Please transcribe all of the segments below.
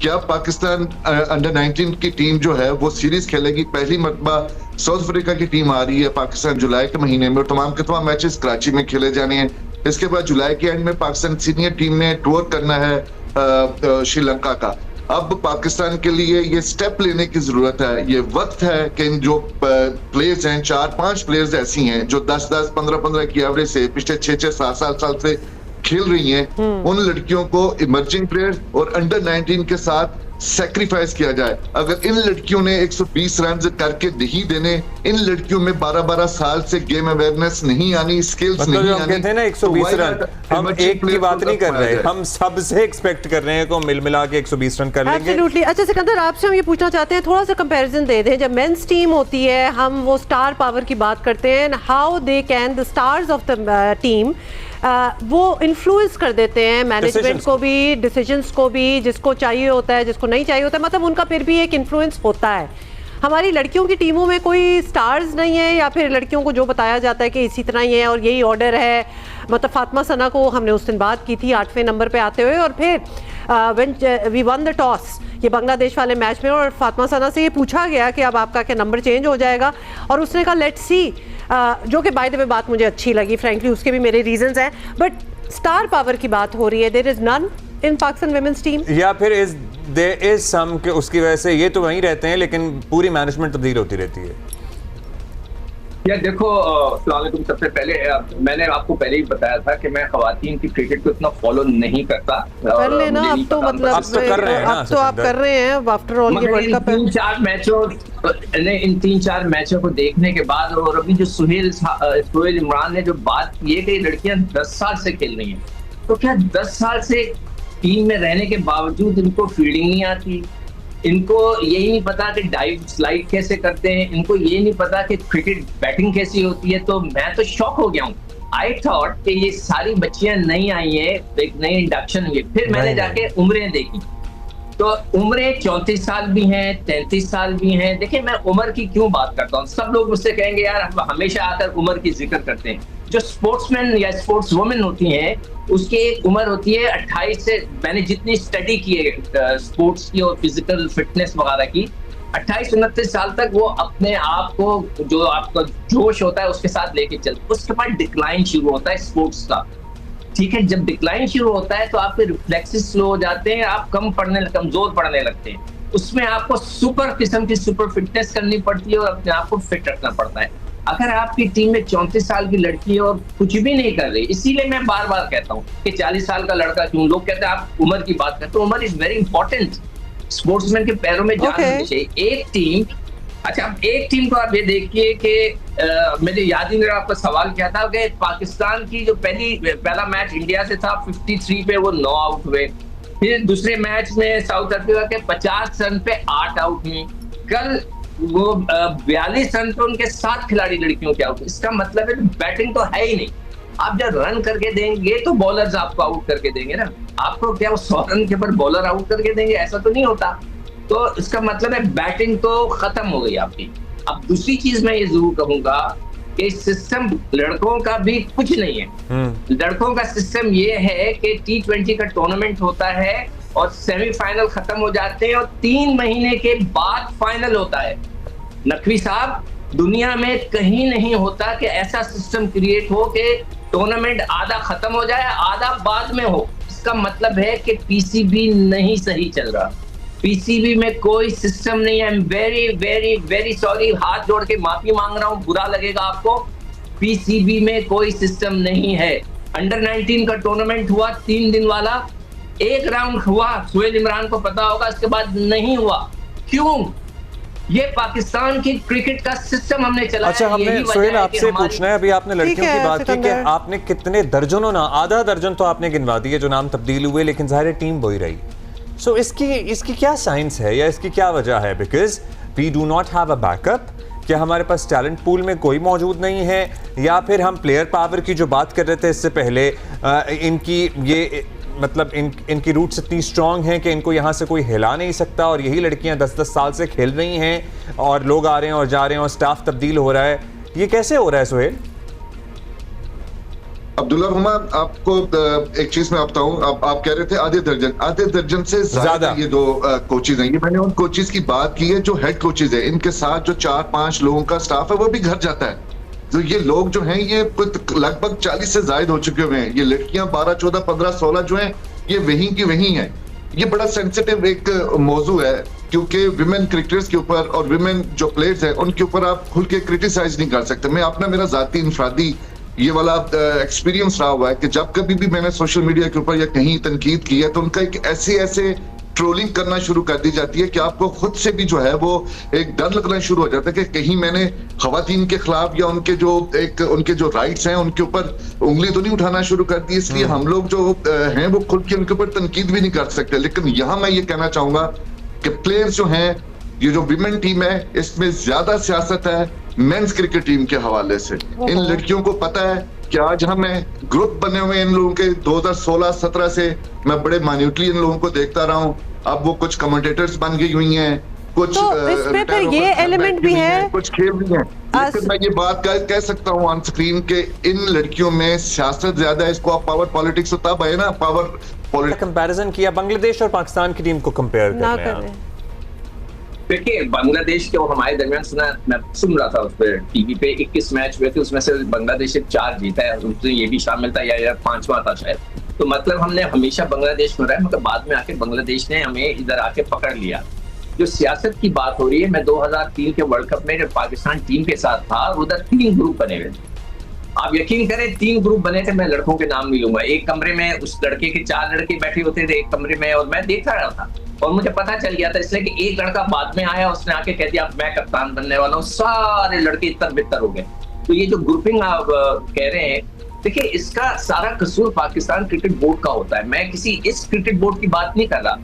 क्या पाकिस्तान अंडर 19 की टीम जो है वो सीरीज खेलेगी? पहली मरतबा साउथ अफ्रीका की टीम आ रही है पाकिस्तान जुलाई के महीने में, और तमाम के तमाम मैचेस कराची में खेले जाने हैं। इसके बाद जुलाई के एंड में पाकिस्तान सीनियर टीम ने टूर करना है श्रीलंका का। अब पाकिस्तान के लिए ये स्टेप लेने की जरूरत है, ये वक्त है कि इन जो प्लेयर्स हैं, 4-5 प्लेयर्स ऐसी हैं जो 10-10, 15-15 की एवरेज से पिछले 6-6, 7-7 साल से खेल रही हैं, उन लड़कियों को इमर्जिंग प्लेयर्स और अंडर 19 के साथ सैक्रिफाइस किया जाए। अगर इन लड़कियों ने 120 रन करके नहीं देने, इन लड़कियों में 12-12 साल से गेम अवेयरनेस नहीं आनी, स्किल्स मतलब नहीं हम आनी, कहते हैं ना 120 रन, हम एक की बात नहीं कर रहे, हम सबसे एक्सपेक्ट कर रहे हैं को मिल मिला के 120 रन कर लेंगे। एब्सोल्युटली। अच्छा सिकंदर, आपसे हम ये पूछना चाहते हैं, थोड़ा सा कंपैरिजन दे दें। जब मेंस टीम होती है, हम वो स्टार पावर की बात करते हैं, how they can the stars of the team वो इन्फ्लुएंस कर देते हैं मैनेजमेंट को भी, डिसीजंस को भी, जिसको चाहिए होता है, जिसको नहीं चाहिए होता है, मतलब उनका फिर भी एक इन्फ्लुएंस होता है। हमारी लड़कियों की टीमों में कोई स्टार्स नहीं है, या फिर लड़कियों को जो बताया जाता है कि इसी तरह ही है और यही ऑर्डर है। मतलब फातिमा सना को हमने उस दिन बात की थी 8वें नंबर पे आते हुए, और फिर when we won the toss, ये बांग्लादेश वाले मैच में, और फातिमा सना से ये पूछा गया कि अब आपका क्या नंबर चेंज हो जाएगा, और उसने कहा लेट्स सी, जो कि बाय द वे बात मुझे अच्छी लगी, फ्रैंकली उसके भी मेरे रीजंस हैं। बट स्टार पावर की बात हो रही है, there is none in Pakistan women's team, या फिर देयर इज सम कि उसकी वजह से ये तो वहीं रहते हैं लेकिन पूरी मैनेजमेंट तब्दील होती रहती है। या देखो, अस्सलाम वालेकुम। सबसे पहले मैंने आपको पहले ही बताया था कि मैं खवातीन की क्रिकेट को इतना फॉलो नहीं करता। कर लेना अब तो, मतलब अब तो कर रहे हैं ना, अब तो आप कर रहे हैं आफ्टर ऑल ये वर्ल्ड कप है। 3-4 मैचों ने, इन 3-4 मैचों को देखने के बाद, और अभी जो सुहेल इमरान ने जो बात की है कि लड़कियां 10 साल से खेल रही हैं, तो क्या 10 साल से टीम में रहने के बावजूद इनको फील्डिंग नहीं आती, इनको यही नहीं पता कि डाइव स्लाइड कैसे करते हैं, इनको ये नहीं पता कि क्रिकेट बैटिंग कैसी होती है? तो मैं तो शॉक हो गया हूँ। आई थॉट कि ये सारी बच्चियां नई आई हैं, एक नई इंडक्शन हुई। फिर मैंने जाके उम्रें देखी, तो उम्रें 34 साल भी हैं, 33 साल भी हैं। देखिए, मैं उम्र की क्यों बात करता हूँ, सब लोग मुझसे कहेंगे यार हम हमेशा आकर उम्र की जिक्र करते हैं। जो स्पोर्ट्समैन या स्पोर्ट्स वुमेन होती हैं, उसकी एक उम्र होती है 28 से, मैंने जितनी स्टडी की है स्पोर्ट्स की और फिजिकल फिटनेस वगैरह की, 28-29 साल तक वो अपने आप को, जो आपका जोश होता है उसके साथ लेके चलते। उसके बाद डिक्लाइन शुरू होता है स्पोर्ट्स का, ठीक है। जब डिक्लाइन शुरू होता है तो आपके रिफ्लेक्सेस स्लो हो जाते हैं, आप कमजोर पड़ने लगते हैं। उसमें आपको सुपर किस्म की सुपर फिटनेस करनी पड़ती है और अपने आप को फिट रखना पड़ता है। अगर आपकी टीम में 34 साल की लड़की है और कुछ भी नहीं कर रही, इसीलिए मैं बार बार कहता हूँ कि 40 साल का लड़का क्यों, लोग कहते हैं आप उम्र की बात करते हो, उम्र इज वेरी इंपॉर्टेंट। स्पोर्ट्समैन के पैरों में जान होनी चाहिए। एक टीम, अच्छा एक टीम को आप ये देखिए कि मुझे याद ही नहीं रहा आपका सवाल क्या था, कि पाकिस्तान की जो पहला मैच इंडिया से था 53 पे वो 9 आउट हुए, फिर दूसरे मैच में साउथ अफ्रीका के 50 रन पे 8 आउट हुए, कल वो 42 रन पे उनके 7 खिलाड़ी लड़कियों के आउट। इसका मतलब है बैटिंग तो है ही नहीं। आप जब रन करके देंगे तो बॉलर्स आपको आउट करके देंगे ना, आपको क्या वो 100 रन के ऊपर बॉलर आउट करके देंगे? ऐसा तो नहीं होता। तो इसका मतलब है बैटिंग तो खत्म हो गई आपकी। अब दूसरी चीज मैं ये जरूर कहूंगा कि सिस्टम लड़कों का भी कुछ नहीं है। लड़कों का सिस्टम ये है कि T20 का टूर्नामेंट होता है और सेमीफाइनल खत्म हो जाते हैं और 3 महीने के बाद फाइनल होता है। नकवी साहब, दुनिया में कहीं नहीं होता कि ऐसा सिस्टम क्रिएट हो कि टूर्नामेंट आधा खत्म हो जाए आधा बाद में हो। इसका मतलब है कि पीसीबी नहीं सही चल रहा। पीसीबी में कोई सिस्टम नहीं है। I am very very very sorry, हाथ जोड़ के माफी मांग रहा हूं, बुरा लगेगा आपको। पीसीबी में कोई सिस्टम नहीं है। अंडर 19 का टूर्नामेंट हुआ 3 दिन वाला, एक राउंड हुआ, सुहेल इमरान को पता होगा, इसके बाद नहीं हुआ। क्यों? ये पाकिस्तान की क्रिकेट का सिस्टम हमने चलाया। अच्छा, हमने सुहेल आपसे पूछना है, अभी आपने लड़कियों की बात की कि आपने कितने दर्जनों ना, आधा दर्जन तो आपने गिनवा दिए जो नाम तब्दील हुए, लेकिन ज़ाहिर टीम वही रही। सो इसकी क्या साइंस है या इसकी क्या वजह है? Because we do not have a backup. क्या हमारे पास टैलेंट पूल में कोई मौजूद नहीं है, या फिर हम प्लेयर पावर की जो बात कर रहे थे इससे पहले, इनकी ये मतलब इनकी रूट्स इतनी स्ट्रांग हैं कि इनको यहाँ से कोई हिला नहीं सकता, और यही लड़कियाँ 10-10 साल से खेल रही हैं और लोग आ रहे हैं और जा रहे हैं और स्टाफ तब्दील हो रहा है। ये कैसे हो रहा है सुहेल? अब्दुल्ला रहमान, आपको एक चीज मैं बताऊं, आप कह रहे थे आधे दर्जन से ज्यादा ये दो कोचेज हैं। ये मैंने उन कोचेज की बात की है जो हेड कोचेज है, इनके साथ जो 4-5 लोगों का स्टाफ है वो भी घर जाता है। तो ये लोग जो हैं ये लगभग 40 से ज्यादा हो चुके हुए हैं। ये लड़कियां 12, 14, 15, 16 जो हैं ये वहीं की वहीं हैं। ये बड़ा सेंसिटिव एक मौजू है क्योंकि विमेन क्रिकेटर्स के ऊपर और विमेन जो प्लेयर्स हैं उनके ऊपर आप खुल के क्रिटिसाइज नहीं कर सकते। मैं अपना मेरा जाती इंफरादी ये वाला एक्सपीरियंस रहा हुआ है कि जब कभी भी मैंने सोशल मीडिया के ऊपर या कहीं तनकीद की है तो उनका एक ऐसे ट्रोलिंग करना शुरू कर दी जाती है कि आपको खुद से भी जो है वो एक डर लगना शुरू हो जाता है कि कहीं मैंने खवातीन के खिलाफ या उनके जो राइट्स हैं उनके ऊपर उंगली तो नहीं उठाना शुरू कर दी। इसलिए हम लोग जो हैं वो खुद के उनके ऊपर तनकीद भी नहीं कर सकते। लेकिन यहाँ मैं ये कहना चाहूंगा कि प्लेयर्स जो हैं, ये जो विमेन टीम है इसमें ज्यादा सियासत है मेंस क्रिकेट टीम के हवाले से। इन लड़कियों को पता है कि आज हमें ग्रुप बने हुए इन लोगों के 2016-17 से मैं बड़े माइन्यूटली इन लोगों को देखता रहा हूं। अब वो कुछ कमेंटेटर्स बन गई हुई हैं, कुछ तो इसमें फिर ये एलिमेंट भी है, कुछ खेल भी हैं। लेकिन मैं ये बात कह सकता हूं ऑन स्क्रीन के इन लड़कियों में सियासत ज्यादा है। इसको आप पावर पॉलिटिक्स तो तब है ना, पावर पॉलिटिक्स कंपैरिजन किया बांग्लादेश और पाकिस्तान की टीम को कंपेयर कर रहे हैं। देखिए बांग्लादेश के वो हमारे दरमियान मैं सुन रहा था उस पर टीवी पे 21 मैच हुए थे, उसमें से बांग्लादेश 4 जीता है, उसमें ये भी शामिल था या 5वां था शायद। तो मतलब हमने हमेशा बांग्लादेश को रहा है, मगर बाद में आके बांग्लादेश ने हमें इधर आके पकड़ लिया। जो सियासत की बात हो रही है, मैं 2003 के वर्ल्ड कप में जब पाकिस्तान टीम के साथ था उधर 3 ग्रुप बने हुए थे। आप यकीन करें 3 ग्रुप बने थे, मैं लड़कों के नाम नहीं लूंगा। एक कमरे में उस लड़के के 4 लड़के बैठे होते थे एक कमरे में, और मैं देखता रहा था और मुझे पता चल गया था इसलिए कि एक लड़का बाद में आया, उसने आके कह दिया मैं कप्तान बनने वाला हूँ। सारे लड़के इतर बितर हो गए। तो ये जो ग्रुपिंग आप कह रहे हैं, देखिए इसका सारा कसूर पाकिस्तान क्रिकेट बोर्ड का होता है। मैं किसी इस क्रिकेट बोर्ड की बात नहीं कर रहा।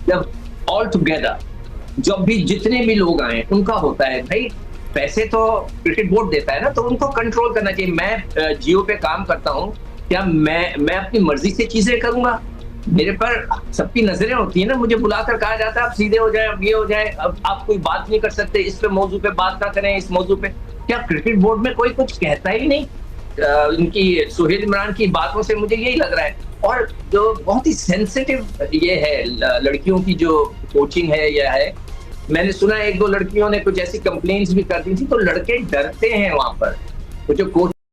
जब ऑल टुगेदर जब भी जितने भी लोग आए उनका होता है भाई, पैसे तो क्रिकेट बोर्ड देता है ना, तो उनको कंट्रोल करना चाहिए। मैं जियो पे काम करता हूँ, क्या मैं अपनी मर्जी से चीजें करूंगा? मेरे पर सबकी नजरें होती है ना, मुझे बुलाकर कहा जाता है आप सीधे हो जाए, अब ये हो जाए, अब आप कोई बात नहीं कर सकते, इस पे मौजू पे बात ना करें, इस मौजू पे। क्या क्रिकेट बोर्ड में कोई कुछ कहता ही नहीं? इनकी सुहेल इमरान की बातों से मुझे यही लग रहा है। और जो बहुत ही सेंसिटिव ये है लड़कियों की जो कोचिंग है या है, मैंने सुना 1-2 लड़कियों ने कुछ ऐसी कंप्लेंट्स भी कर दी थी, तो लड़के डरते हैं वहां पर। तो जो कोच